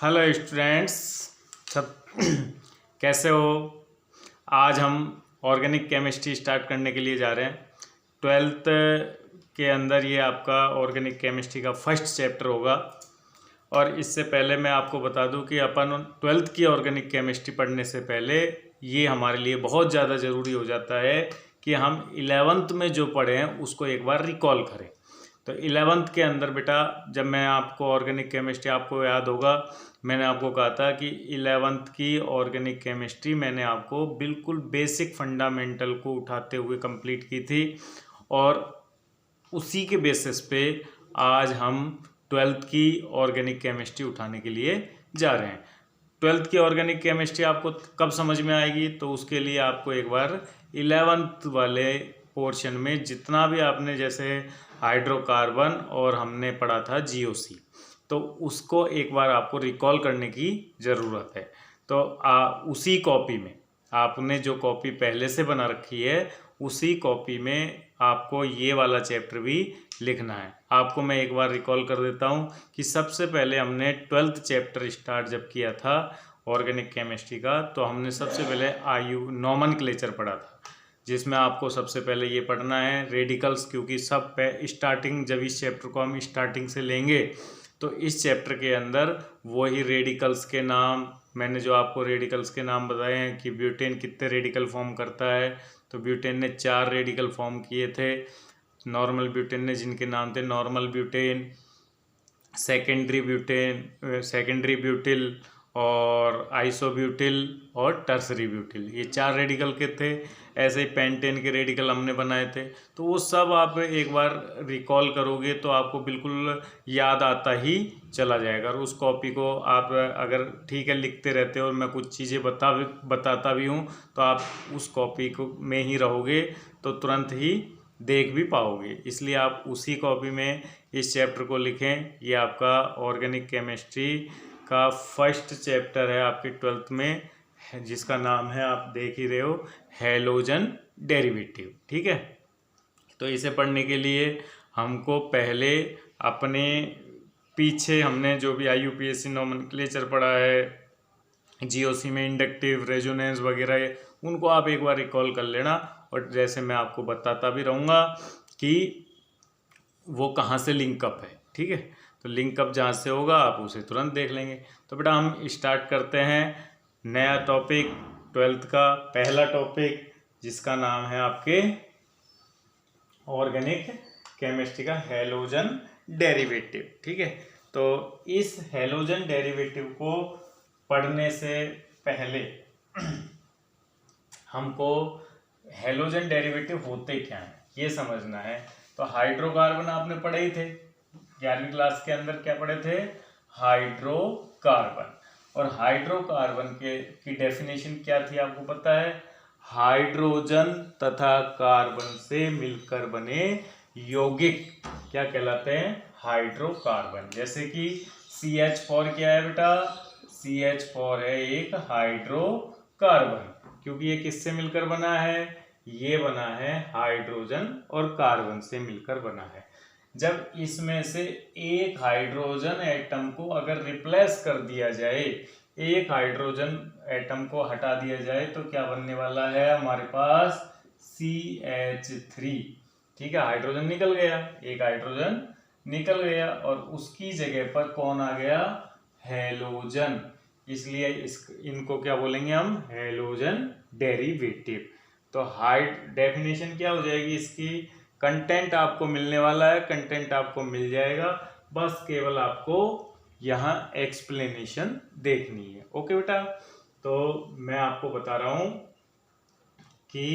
Hello students, सब कैसे हो। आज हम ऑर्गेनिक केमिस्ट्री स्टार्ट करने के लिए जा रहे हैं। ट्वेल्थ के अंदर ये आपका ऑर्गेनिक केमिस्ट्री का फर्स्ट चैप्टर होगा। और इससे पहले मैं आपको बता दूं कि अपन ट्वेल्थ की ऑर्गेनिक केमिस्ट्री पढ़ने से पहले ये हमारे लिए बहुत ज़्यादा ज़रूरी हो जाता है कि हम 11th में जो पढ़े हैं उसको एक बार रिकॉल करें। तो 11th के अंदर बेटा, जब मैं आपको ऑर्गेनिक केमिस्ट्री, आपको याद होगा मैंने आपको कहा था कि 11th की ऑर्गेनिक केमिस्ट्री मैंने आपको बिल्कुल बेसिक फंडामेंटल को उठाते हुए कंप्लीट की थी। और उसी के बेसिस पे आज हम 12th की ऑर्गेनिक केमिस्ट्री उठाने के लिए जा रहे हैं। 12th की ऑर्गेनिक केमिस्ट्री आपको कब समझ में आएगी, तो उसके लिए आपको एक बार 11th वाले पोर्शन में जितना भी आपने, जैसे हाइड्रोकार्बन और हमने पढ़ा था जीओसी, तो उसको एक बार आपको रिकॉल करने की ज़रूरत है। तो उसी कॉपी में, आपने जो कॉपी पहले से बना रखी है उसी कॉपी में आपको ये वाला चैप्टर भी लिखना है। आपको मैं एक बार रिकॉल कर देता हूँ कि सबसे पहले हमने 12th चैप्टर स्टार्ट जब किया था ऑर्गेनिक केमिस्ट्री का, तो हमने सबसे पहले नॉमेनक्लेचर पढ़ा था, जिसमें आपको सबसे पहले ये पढ़ना है रेडिकल्स, क्योंकि सब स्टार्टिंग, जब इस चैप्टर को हम स्टार्टिंग से लेंगे तो इस चैप्टर के अंदर वही रेडिकल्स के नाम, मैंने जो आपको रेडिकल्स के नाम बताए हैं कि ब्यूटेन कितने रेडिकल फॉर्म करता है, तो ब्यूटेन ने 4 रेडिकल फॉर्म किए थे। नॉर्मल ब्यूटेन ने, जिनके नाम थे नॉर्मल ब्यूटेन, सेकेंडरी ब्यूटिल और आइसोब्यूटिल और टर्सरी ब्यूटिल, ये 4 रेडिकल के थे। ऐसे ही पेंटेन के रेडिकल हमने बनाए थे। तो वो सब आप एक बार रिकॉल करोगे तो आपको बिल्कुल याद आता ही चला जाएगा। और उस कॉपी को आप अगर ठीक है लिखते रहते हो और मैं कुछ चीज़ें बताता भी हूँ, तो आप उस कॉपी को में ही रहोगे तो तुरंत ही देख भी पाओगे। इसलिए आप उसी कॉपी में इस चैप्टर को लिखें। ये आपका ऑर्गेनिक केमिस्ट्री का फर्स्ट चैप्टर है आपके 12th में, जिसका नाम है, आप देख ही रहे हो, हैलोजन डेरिवेटिव। ठीक है, तो इसे पढ़ने के लिए हमको पहले अपने पीछे हमने जो भी IUPAC नॉमेनक्लेचर पढ़ा है, जीओसी में इंडक्टिव, रेजोनेंस वगैरह, उनको आप एक बार रिकॉल कर लेना। और जैसे मैं आपको बताता भी रहूँगा कि वो कहाँ से लिंकअप है। ठीक है, तो लिंकअप जहाँ से होगा आप उसे तुरंत देख लेंगे। तो बेटा हम स्टार्ट करते हैं नया टॉपिक, 12th का पहला टॉपिक, जिसका नाम है आपके ऑर्गेनिक केमिस्ट्री का हैलोजन डेरिवेटिव। ठीक है, तो इस हैलोजन डेरिवेटिव को पढ़ने से पहले हमको हैलोजन डेरिवेटिव होते क्या हैं ये समझना है। तो हाइड्रोकार्बन आपने पढ़े ही थे 11वीं क्लास के अंदर, क्या पढ़े थे? हाइड्रोकार्बन। और हाइड्रोकार्बन की डेफिनेशन क्या थी आपको पता है? हाइड्रोजन तथा कार्बन से मिलकर बने यौगिक क्या कहलाते हैं? हाइड्रोकार्बन। जैसे कि CH4 क्या है बेटा? CH4 है एक हाइड्रोकार्बन, क्योंकि ये किससे मिलकर बना है? ये बना है हाइड्रोजन और कार्बन से मिलकर बना है। जब इसमें से एक हाइड्रोजन एटम को अगर रिप्लेस कर दिया जाए, एक हाइड्रोजन एटम को हटा दिया जाए, तो क्या बनने वाला है हमारे पास? CH3। ठीक है, हाइड्रोजन निकल गया, एक हाइड्रोजन निकल गया और उसकी जगह पर कौन आ गया? हैलोजन। इसलिए इनको क्या बोलेंगे हम? Halogen derivative. तो डेफिनेशन क्या हो जाएगी इसकी? कंटेंट आपको मिलने वाला है, कंटेंट आपको मिल जाएगा, बस केवल आपको यहाँ एक्सप्लेनेशन देखनी है। ओके बेटा, तो मैं आपको बता रहा हूँ कि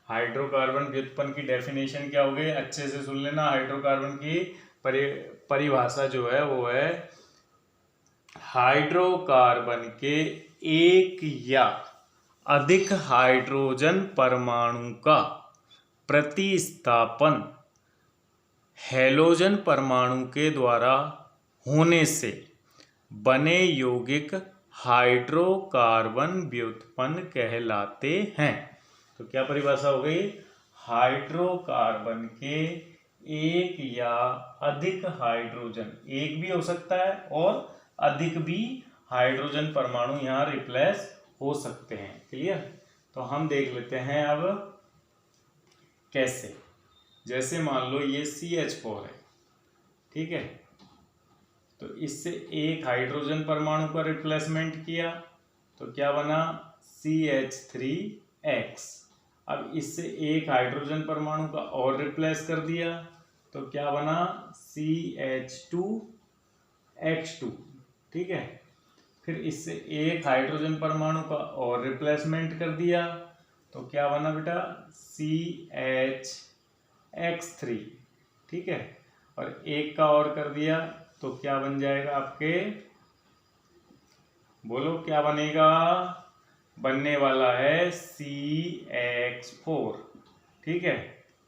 हाइड्रोकार्बन व्युत्पन्न की डेफिनेशन क्या हो गई, अच्छे से सुन लेना। हाइड्रोकार्बन की परिभाषा जो है वो है हाइड्रोकार्बन के एक या अधिक हाइड्रोजन परमाणु का प्रतिस्थापन हैलोजन परमाणु के द्वारा होने से बने यौगिक हाइड्रोकार्बन व्युत्पन्न कहलाते हैं। तो क्या परिभाषा हो गई? हाइड्रोकार्बन के एक या अधिक हाइड्रोजन, एक भी हो सकता है और अधिक भी हाइड्रोजन परमाणु यहाँ रिप्लेस हो सकते हैं। क्लियर? तो हम देख लेते हैं अब कैसे। जैसे मान लो ये CH4 है, ठीक है, तो इससे एक हाइड्रोजन परमाणु का रिप्लेसमेंट किया तो क्या बना CH3X। अब इससे एक हाइड्रोजन परमाणु का और रिप्लेस कर दिया तो क्या बना CH2X2, ठीक है। फिर इससे एक हाइड्रोजन परमाणु का और रिप्लेसमेंट कर दिया तो क्या बना बेटा CHX3, ठीक है। और एक का और कर दिया तो क्या बन जाएगा आपके, बोलो क्या बनेगा, बनने वाला है CX4, ठीक है।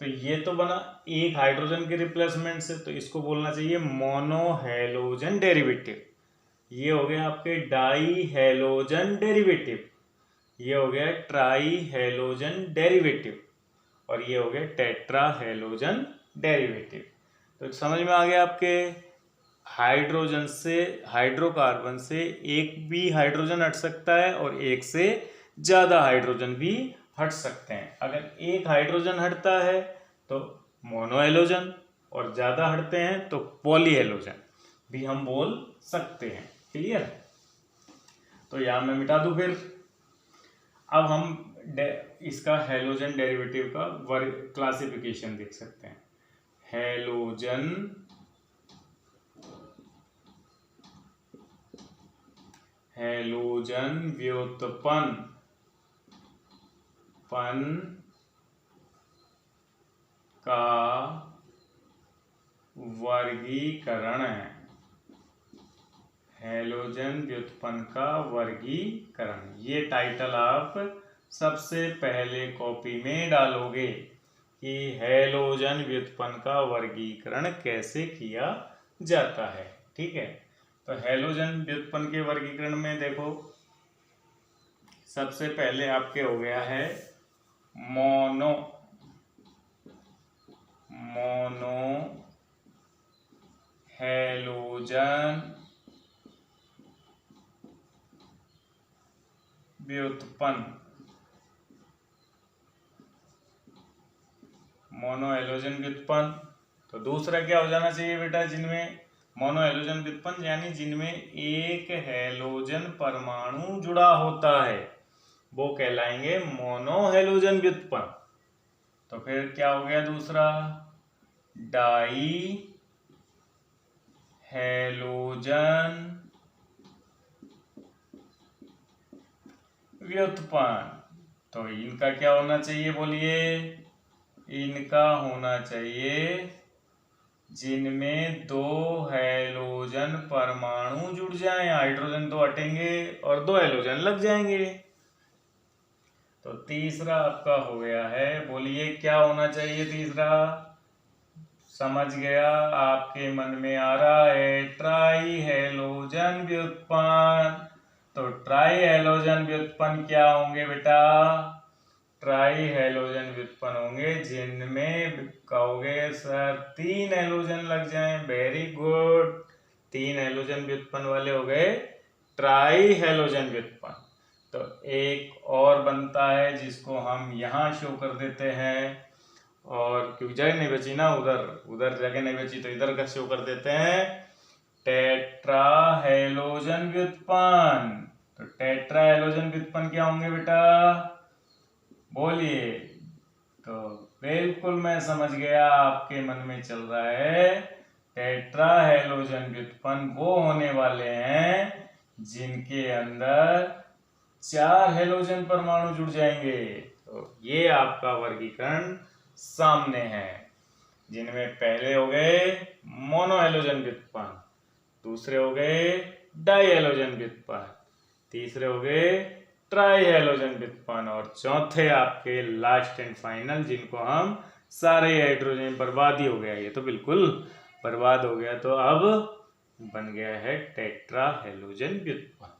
तो ये तो बना एक हाइड्रोजन के रिप्लेसमेंट से, तो इसको बोलना चाहिए मोनोहेलोजन डेरिवेटिव। ये हो गया आपके डाई हेलोजन डेरिवेटिव, ये हो गया ट्राई हेलोजन डेरिवेटिव, और ये हो गया टेट्रा हेलोजन डेरिवेटिव। तो समझ में आ गया आपके, हाइड्रोजन से, हाइड्रोकार्बन से एक भी हाइड्रोजन हट सकता है और एक से ज़्यादा हाइड्रोजन भी हट सकते हैं। अगर एक हाइड्रोजन हटता है तो मोनोहेलोजन, और ज़्यादा हटते हैं तो पॉलीहेलोजन भी हम बोल सकते हैं। क्लियर? तो यहाँ मैं मिटा दूँ फिर। अब हम इसका हेलोजन डेरिवेटिव का वर्ग क्लासिफिकेशन देख सकते हैं। हेलोजन व्युत्पन्न का वर्गीकरण है। हेलोजन व्युत्पन्न का वर्गीकरण, ये टाइटल आप सबसे पहले कॉपी में डालोगे कि हेलोजन व्युत्पन्न का वर्गीकरण कैसे किया जाता है, ठीक है। तो हेलोजन व्युत्पन्न के वर्गीकरण में देखो, सबसे पहले आपके हो गया है मोनोहेलोजन व्युत्पन्न, मोनोहेलोजन व्युत्पन्न। तो दूसरा क्या हो जाना चाहिए बेटा, जिनमें मोनोहेलोजन व्युत्पन्न यानी जिनमें एक हेलोजन परमाणु जुड़ा होता है वो कहलाएंगे मोनोहेलोजन व्युत्पन्न। तो फिर क्या हो गया दूसरा, डाई हेलोजन व्युत्पन्न। तो इनका क्या होना चाहिए बोलिए, इनका होना चाहिए जिनमें दो हेलोजन परमाणु जुड़ जाएं, हाइड्रोजन तो हटेंगे और दो हेलोजन लग जाएंगे। तो तीसरा आपका हो गया है, बोलिए क्या होना चाहिए तीसरा, समझ गया, आपके मन में आ रहा है ट्राई हेलोजन व्युत्पन्न। तो ट्राई हेलोजन व्युत्पन्न क्या होंगे बेटा, ट्राई हेलोजन व्युत्पन्न होंगे जिनमें कहोगे सर 3 हेलोजन लग जाएं। वेरी गुड, 3 हेलोजन व्युत्पन्न वाले हो गए ट्राई हेलोजन व्युत्पन्न। तो एक और बनता है जिसको हम यहाँ शो कर देते हैं, और क्योंकि जगह नहीं बची ना, उधर जगह नहीं बची तो इधर का शो कर देते हैं, टेट्रा हेलोजन व्युत्पन्न। तो टेट्रा हेलोजन व्युत्पन्न क्या होंगे बेटा, बोलिए। तो बिल्कुल मैं समझ गया, आपके मन में चल रहा है टेट्रा हेलोजन व्युत्पन्न वो होने वाले हैं जिनके अंदर 4 हेलोजन परमाणु जुड़ जाएंगे। तो ये आपका वर्गीकरण सामने है, जिनमें पहले हो गए मोनोहेलोजन व्युत्पन्न, दूसरे हो गए डाई हेलोजन व्युत्पन्न, तीसरे हो गए ट्राई हेलोजन व्युत्पन्न, और चौथे आपके लास्ट एंड फाइनल जिनको हम सारे हाइड्रोजन बर्बाद ही हो गया, ये तो बिल्कुल बर्बाद हो गया, तो अब बन गया है टेट्रा हेलोजन व्युत्पन्न।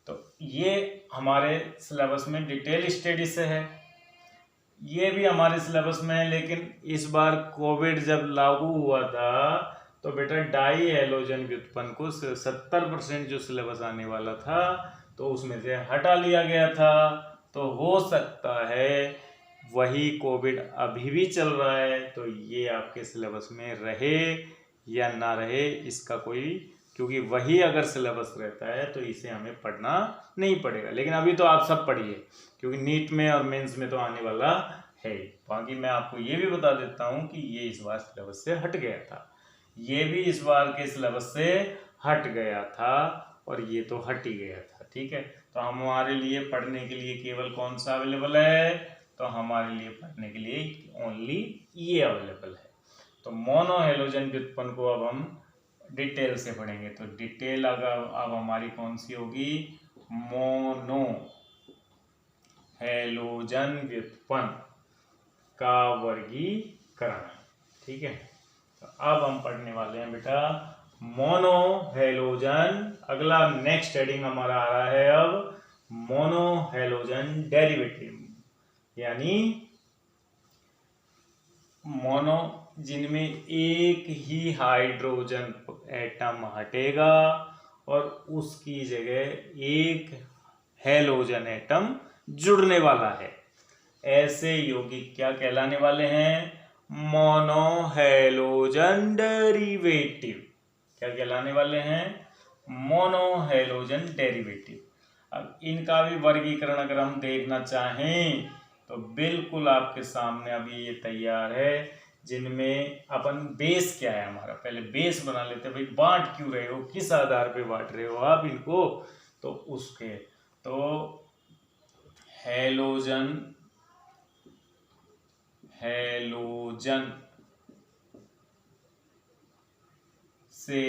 तो ये हमारे सिलेबस में डिटेल स्टडी से है, ये भी हमारे सिलेबस में है, लेकिन इस बार कोविड जब लागू हुआ था तो बेटा डाई हैलोजन व्युत्पन्न को 70% जो सिलेबस आने वाला था तो उसमें से हटा लिया गया था। तो हो सकता है वही कोविड अभी भी चल रहा है, तो ये आपके सिलेबस में रहे या ना रहे इसका कोई, क्योंकि वही अगर सिलेबस रहता है तो इसे हमें पढ़ना नहीं पड़ेगा। लेकिन अभी तो आप सब पढ़िए, क्योंकि नीट में और मेंस में तो आने वाला है। बाकी मैं आपको ये भी बता देता हूँ कि ये इस बार सिलेबस से हट गया था, ये भी इस बार के सिलेबस से हट गया था और ये तो हट ही गया था। ठीक है, तो हमारे लिए पढ़ने के लिए केवल कौन सा अवेलेबल है, तो हमारे लिए पढ़ने के लिए ओनली ये अवेलेबल है। तो मोनो हैलोजन व्युत्पन्न को अब हम डिटेल से पढ़ेंगे। तो डिटेल अगर अब हमारी कौन सी होगी, मोनो हैलोजन व्युत्पन्न का वर्गीकरण। ठीक है, तो अब हम पढ़ने वाले हैं बेटा मोनो हैलोजन। अगला नेक्स्ट हेडिंग हमारा आ रहा है अब मोनो हैलोजन डेरिवेटिव, यानी मोनो जिनमें एक ही हाइड्रोजन एटम हटेगा और उसकी जगह एक हैलोजन एटम जुड़ने वाला है। ऐसे यौगिक क्या कहलाने वाले हैं, मोनो हैलोजन डेरिवेटिव। क्या कहलाने वाले हैं, मोनो हैलोजन डेरिवेटिव। अब इनका भी वर्गीकरण अगर हम देखना चाहें तो बिल्कुल आपके सामने अभी ये तैयार है, जिनमें अपन बेस क्या है हमारा, पहले बेस बना लेते हैं। भाई बांट क्यों रहे हो, किस आधार पे बांट रहे हो आप इनको, तो उसके तो हैलोजन से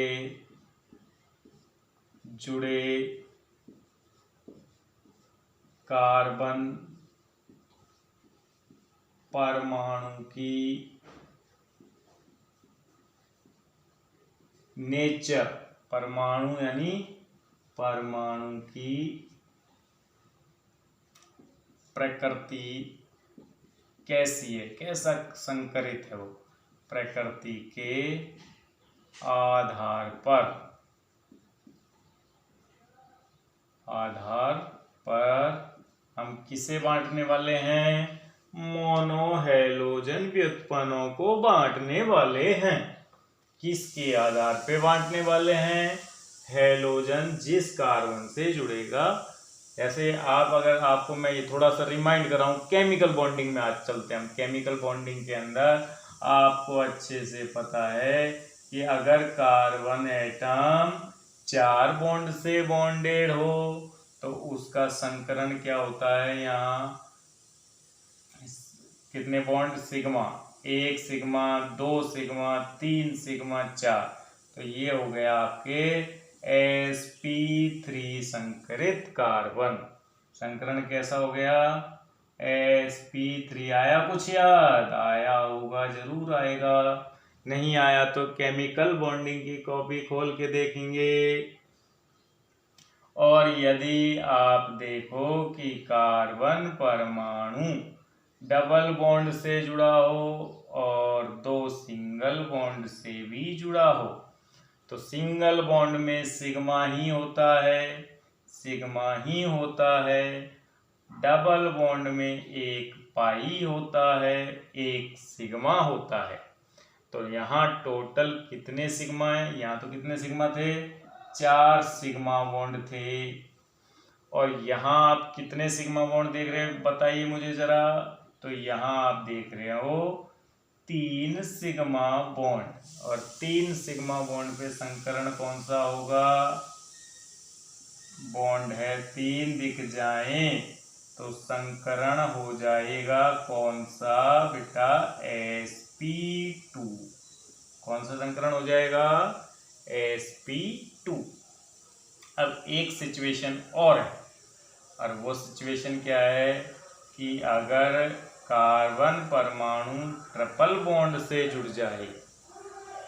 जुड़े कार्बन परमाणु की नेचर, परमाणु यानी परमाणु की प्रकृति कैसी है, कैसा संकरित है वो, प्रकृति के आधार पर हम किसे बांटने वाले हैं, मोनो हैलोजन व्युत्पन्नों को बांटने वाले हैं। किसके आधार पे बांटने वाले हैं, हैलोजन जिस कार्बन से जुड़ेगा। ऐसे आप अगर आपको मैं ये थोड़ा सा रिमाइंड कराऊं, केमिकल बॉन्डिंग में आज चलते हैं हम। केमिकल बॉन्डिंग के अंदर आपको अच्छे से पता है कि अगर कार्बन एटम 4 बॉन्ड से बॉन्डेड हो तो उसका संकरण क्या होता है, यहाँ कितने bond, sigma, 1 sigma, 2 sigma, 3 sigma, 4। तो ये हो गया आपके sp3 संकरित कार्बन। संकरण कैसा हो गया, sp3। आया कुछ याद, आया होगा, जरूर आएगा। नहीं आया तो केमिकल बॉन्डिंग की कॉपी खोल के देखेंगे। और यदि आप देखो कि कार्बन परमाणु डबल बॉन्ड से जुड़ा हो और 2 सिंगल बॉन्ड से भी जुड़ा हो, तो सिंगल बॉन्ड में सिग्मा ही होता है, डबल बॉन्ड में एक पाई होता है, एक सिग्मा होता है। तो यहाँ टोटल कितने सिग्मा है, यहाँ तो कितने सिग्मा थे, 4 सिग्मा बॉन्ड थे। और यहाँ आप कितने सिग्मा बॉन्ड देख रहे हैं बताइए मुझे जरा, तो यहाँ आप देख रहे हो 3 सिग्मा बॉन्ड। और 3 सिग्मा बॉन्ड पे संकरण कौन सा होगा, बॉन्ड है 3 दिख जाए तो संकरण हो जाएगा कौन सा बेटा, sp2। कौन सा संकरण हो जाएगा, sp2। अब एक सिचुएशन और है, और वो सिचुएशन क्या है कि अगर कार्बन परमाणु ट्रिपल बॉन्ड से जुड़ जाए,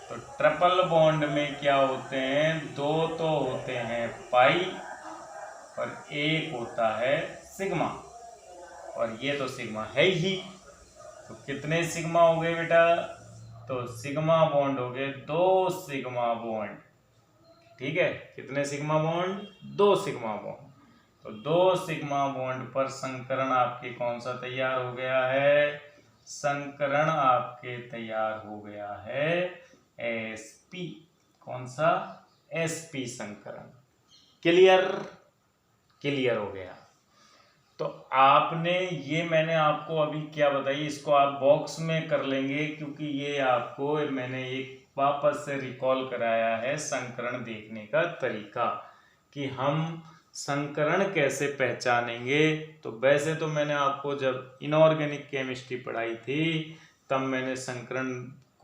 तो ट्रिपल बॉन्ड में क्या होते हैं, 2 तो होते हैं पाई और 1 होता है सिग्मा, और ये तो सिग्मा है ही। तो कितने सिग्मा हो गए बेटा, तो सिग्मा बॉन्ड हो गए 2 सिग्मा बॉन्ड। ठीक है, कितने सिग्मा बॉन्ड? 2 sigma bond. तो 2 सिग्मा बॉन्ड पर संकरण आपके कौन सा तैयार हो गया है? संकरण आपके तैयार हो गया है sp। कौन सा? sp संकरण। क्लियर? क्लियर हो गया। तो आपने ये मैंने आपको अभी क्या बताई, इसको आप बॉक्स में कर लेंगे, क्योंकि ये आपको मैंने एक वापस से रिकॉल कराया है संकरण देखने का तरीका कि हम संकरण कैसे पहचानेंगे। तो वैसे तो मैंने आपको जब इनऑर्गेनिक केमिस्ट्री पढ़ाई थी तब मैंने संकरण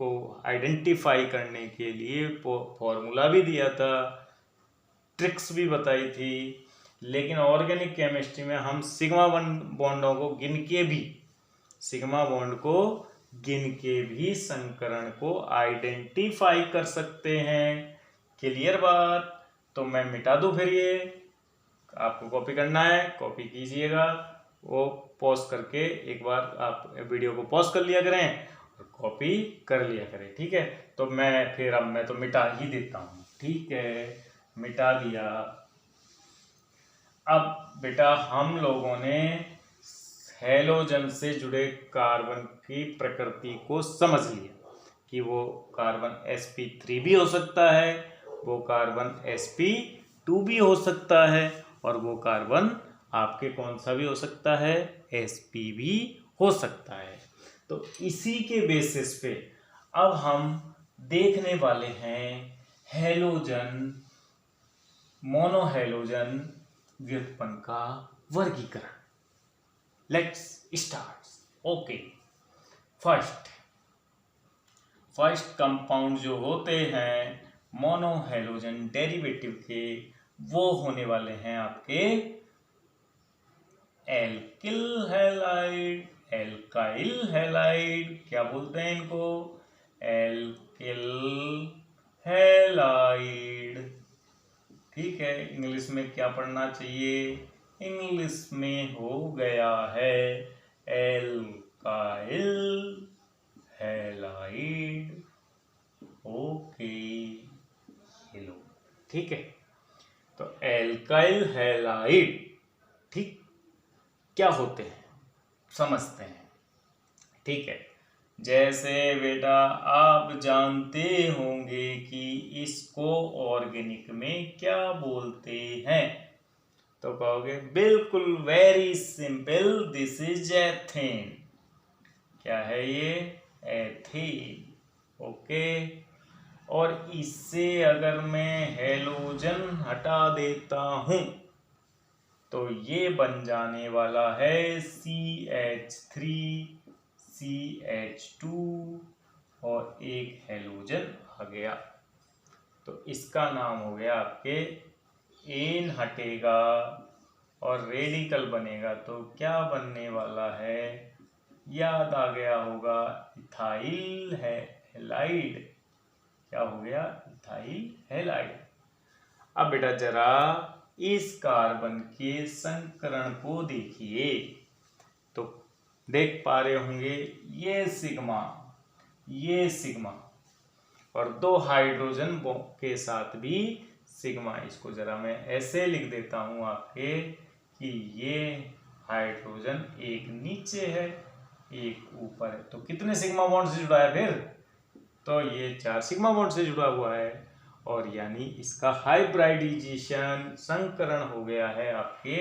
को आइडेंटिफाई करने के लिए फॉर्मूला भी दिया था, ट्रिक्स भी बताई थी। लेकिन ऑर्गेनिक केमिस्ट्री में हम सिग्मा बॉन्डों को गिन के भी, सिग्मा बॉन्ड को गिन के भी संकरण को आइडेंटिफाई कर सकते हैं। क्लियर बात? तो मैं मिटा दूं फिर ये, आपको कॉपी करना है कॉपी कीजिएगा, वो पॉज करके एक बार आप वीडियो को पॉज कर लिया करें और कॉपी कर लिया करें। ठीक है, तो मैं तो मिटा ही देता हूँ। ठीक है, मिटा दिया। अब बेटा हम लोगों ने हैलोजन से जुड़े कार्बन की प्रकृति को समझ लिया कि वो कार्बन sp3 भी हो सकता है, वो कार्बन sp2 भी हो सकता है, और वो कार्बन आपके कौन सा भी हो सकता है? sp भी हो सकता है। तो इसी के बेसिस पे अब हम देखने वाले हैं हैलोजन मोनोहैलोजन व्युत्पन्न का वर्गीकरण। Let's start. Okay, first compound जो होते हैं मोनोहैलोजन डेरिवेटिव के, वो होने वाले हैं आपके एल्किल हैलाइड। एल्काइल हैलाइड क्या बोलते हैं इनको? Alkyl halide. ठीक है, इंग्लिश में क्या पढ़ना चाहिए? इंग्लिश में हो गया है एल्काइल हैलाइड। Okay, hello. ठीक है, तो एल्काइल हैलाइड ठीक क्या होते हैं समझते हैं। ठीक है, जैसे बेटा आप जानते होंगे कि इसको ऑर्गेनिक में क्या बोलते हैं, तो कहोगे बिल्कुल very simple, this is ethane. क्या है ये? एथेन। ओके, और इससे अगर मैं हैलोजन हटा देता हूं तो ये बन जाने वाला है CH3 CH2 और एक हैलोजन आ गया। तो इसका नाम हो गया आपके, एन हटेगा और रेडिकल बनेगा तो क्या बनने वाला है? याद आ गया होगा, इथाइल हैलाइड। क्या हो गया? Ethyl halide. अब बेटा जरा इस कार्बन के संकरण को देखिए, तो देख पा रहे होंगे ये सिग्मा और 2 हाइड्रोजन के साथ भी सिग्मा। इसको जरा मैं ऐसे लिख देता हूं आपके कि ये हाइड्रोजन एक नीचे है एक ऊपर है। तो कितने सिग्मा बॉन्ड से जुड़ा है फिर? तो ये 4 सिग्मा बॉन्ड से जुड़ा हुआ है, और यानी इसका हाइब्रिडाइजेशन संकरण हो गया है आपके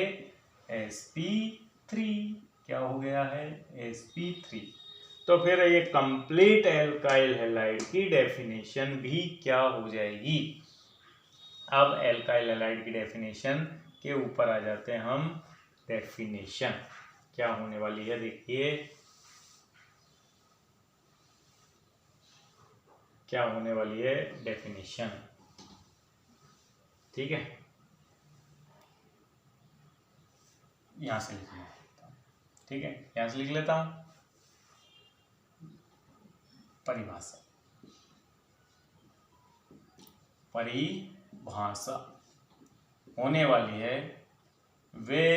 sp3। क्या हो गया है? sp3। तो फिर ये कंप्लीट एल्काइल हैलाइड की डेफिनेशन भी क्या हो जाएगी? अब एल्काइल हैलाइड की डेफिनेशन के ऊपर आ जाते हैं हम। डेफिनेशन क्या होने वाली है देखिए, क्या होने वाली है डेफिनेशन। ठीक है, यहां से लिख लेता हूं। ठीक है, यहां से लिख लेता हूं। परिभाषा होने वाली है वे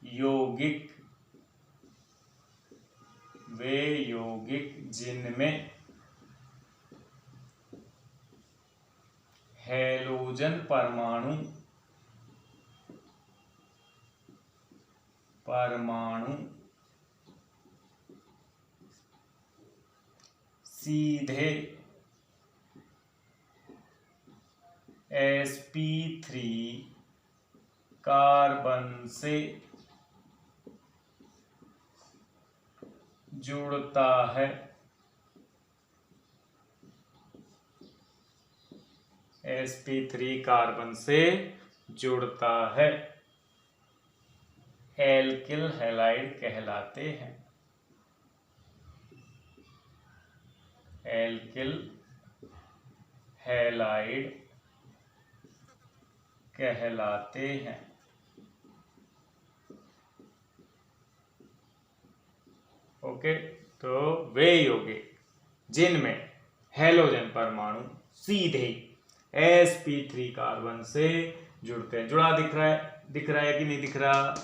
यौगिक वे यौगिक जिनमें हैलोजन परमाणु सीधे sp3 कार्बन से जुड़ता है, sp3 कार्बन से जुड़ता है, एल्किल हैलाइड कहलाते हैं। एल्किल हैलाइड कहलाते हैं। ओके, तो वे यौगिक जिनमें हैलोजन परमाणु सीधे sp3 कार्बन से जुड़ते हैं। जुड़ा दिख रहा है कि नहीं दिख रहा?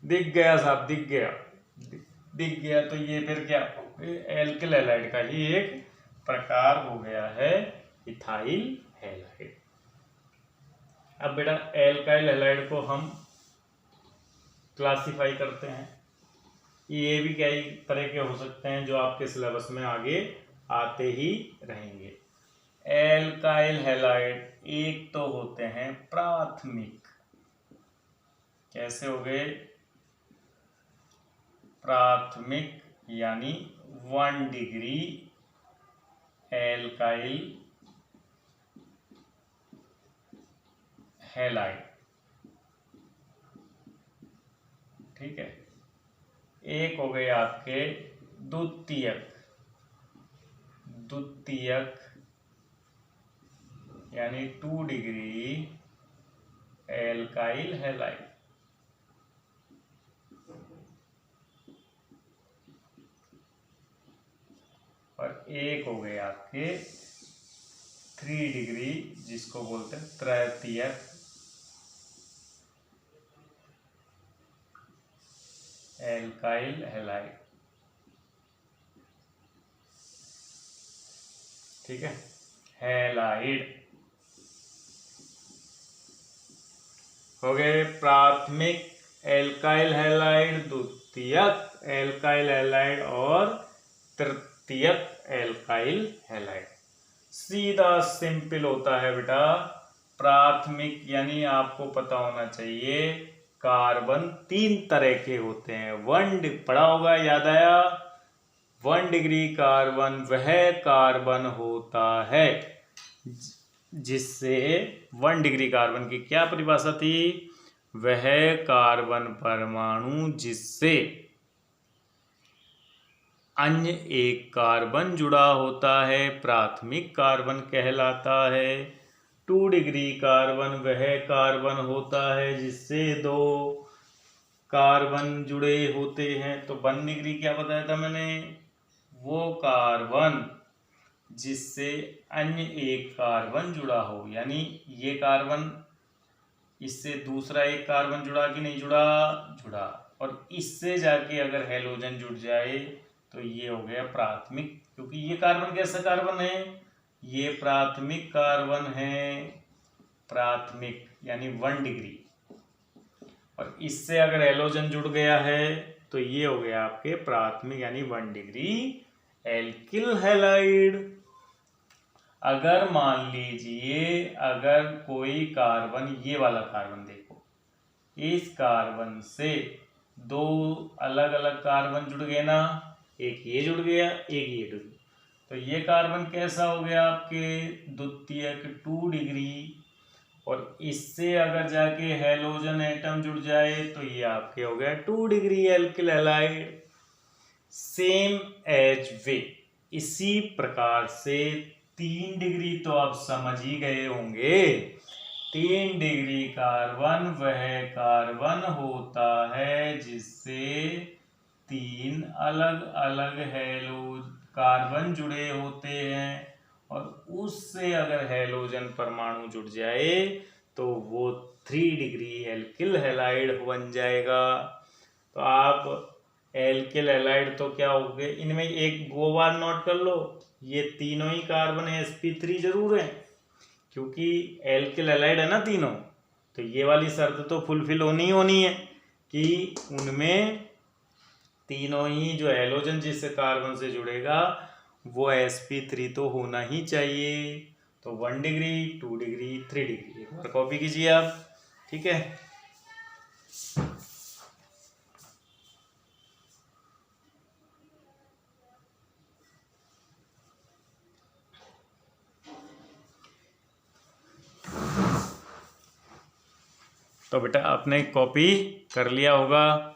दिख गया साहब, दिख गया। तो ये फिर क्या, एल्किल हैलाइड का ही एक प्रकार हो गया है इथाइल हैलाइड। अब बेटा एल्काइल हैलाइड को हम क्लासिफाई करते हैं। ये भी कई तरह के हो सकते हैं जो आपके सिलेबस में आगे आते ही रहेंगे। एल्काइल हैलाइड एक तो होते हैं प्राथमिक। कैसे हो गए? प्राथमिक यानी 1 डिग्री एल्काइल हैलाइड। ठीक है। एक हो गए आपके द्वितीयक यानी 2 डिग्री एल्काइल हैलाइड। और एक हो गए आपके 3 डिग्री जिसको बोलते हैं तृतीयक एल्काइल हैलाइड। ठीक है, हैलाइड हो गए प्राथमिक एल्काइल हैलाइड, द्वितीयक एल्काइल हैलाइड और तृतीयक एल्काइल हैलाइड। सीधा सिंपल होता है बेटा। प्राथमिक यानी आपको पता होना चाहिए कार्बन 3 तरह के होते हैं। 1 पढ़ा होगा, याद आया? 1 डिग्री कार्बन वह कार्बन होता है जिससे 1 डिग्री कार्बन की क्या परिभाषा थी? वह कार्बन परमाणु जिससे अन्य एक कार्बन जुड़ा होता है प्राथमिक कार्बन कहलाता है। 2 डिग्री कार्बन वह कार्बन होता है जिससे 2 कार्बन जुड़े होते हैं। तो 1 डिग्री क्या बताया था मैंने? वो कार्बन जिससे अन्य एक कार्बन जुड़ा हो, यानी ये कार्बन इससे दूसरा एक कार्बन जुड़ा कि नहीं जुड़ा। और इससे जाके अगर हैलोजन जुड़ जाए तो ये हो गया प्राथमिक, क्योंकि ये कार्बन कैसा कार्बन है? ये प्राथमिक कार्बन है, प्राथमिक यानी 1 डिग्री। और इससे अगर हैलोजन जुड़ गया है तो ये हो गया आपके प्राथमिक यानी 1 डिग्री एल्किल हैलाइड। अगर मान लीजिए अगर कोई कार्बन, ये वाला कार्बन देखो, इस कार्बन से 2 अलग अलग कार्बन जुड़ गए ना, एक ये जुड़ गया एक ये जुड़ गया, तो ये कार्बन कैसा हो गया आपके द्वितीयक 2 डिग्री। और इससे अगर जाके हैलोजन एटम जुड़ जाए तो ये आपके हो गया 2 degree alkyl halide. Same as way, इसी प्रकार से 3 डिग्री तो आप समझ ही गए होंगे। 3 डिग्री कार्बन वह कार्बन होता है जिससे 3 अलग अलग कार्बन जुड़े होते हैं, और उससे अगर हैलोजन परमाणु जुड़ जाए तो वो 3 डिग्री एल्किल हैलाइड बन जाएगा। तो आप एल्किल हैलाइड तो क्या हो गए, इनमें एक दो बार नोट कर लो, ये तीनों ही कार्बन sp3 जरूर है, क्योंकि एल्किल हैलाइड है ना तीनों, तो ये वाली शर्त तो फुलफिल होनी है कि उनमें तीनों ही जो हैलोजन जिस कार्बन से जुड़ेगा वो sp3 तो होना ही चाहिए। तो 1 डिग्री, 2 डिग्री, 3 डिग्री, एक बार कॉपी कीजिए आप, ठीक है। तो बेटा आपने कॉपी कर लिया होगा।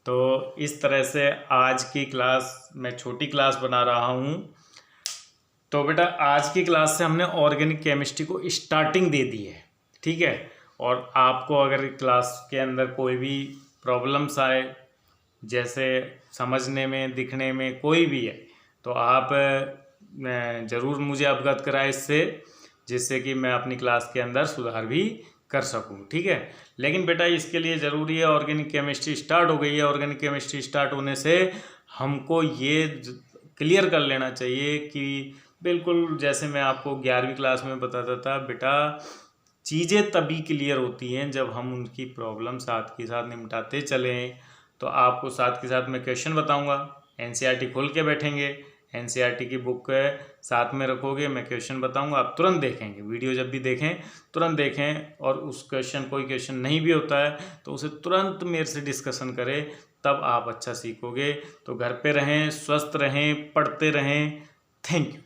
तो इस तरह से आज की क्लास, मैं छोटी क्लास बना रहा हूँ। तो बेटा आज की क्लास से हमने ऑर्गेनिक केमिस्ट्री को स्टार्टिंग दे दी है, ठीक है। और आपको अगर क्लास के अंदर कोई भी प्रॉब्लम्स आए, जैसे समझने में, दिखने में कोई भी है, तो आप ज़रूर मुझे अवगत कराएं इससे, जिससे कि मैं अपनी क्लास के अंदर सुधार भी कर सकूं, ठीक है। लेकिन बेटा इसके लिए ज़रूरी है, ऑर्गेनिक केमिस्ट्री स्टार्ट हो गई है। ऑर्गेनिक केमिस्ट्री स्टार्ट होने से हमको ये क्लियर कर लेना चाहिए कि बिल्कुल जैसे मैं आपको 11वीं क्लास में बताता था बेटा, चीज़ें तभी क्लियर होती हैं जब हम उनकी प्रॉब्लम साथ के साथ निपटाते चलें। तो आपको साथ के साथ मैं क्वेश्चन बताऊंगा, एनसीईआरटी खोल के बैठेंगे, एनसीईआरटी की बुक साथ में रखोगे, मैं क्वेश्चन बताऊंगा, आप तुरंत देखेंगे, वीडियो जब भी देखें तुरंत देखें, और उस क्वेश्चन कोई क्वेश्चन नहीं भी होता है तो उसे तुरंत मेरे से डिस्कशन करें, तब आप अच्छा सीखोगे। तो घर पे रहें, स्वस्थ रहें, पढ़ते रहें। Thank you.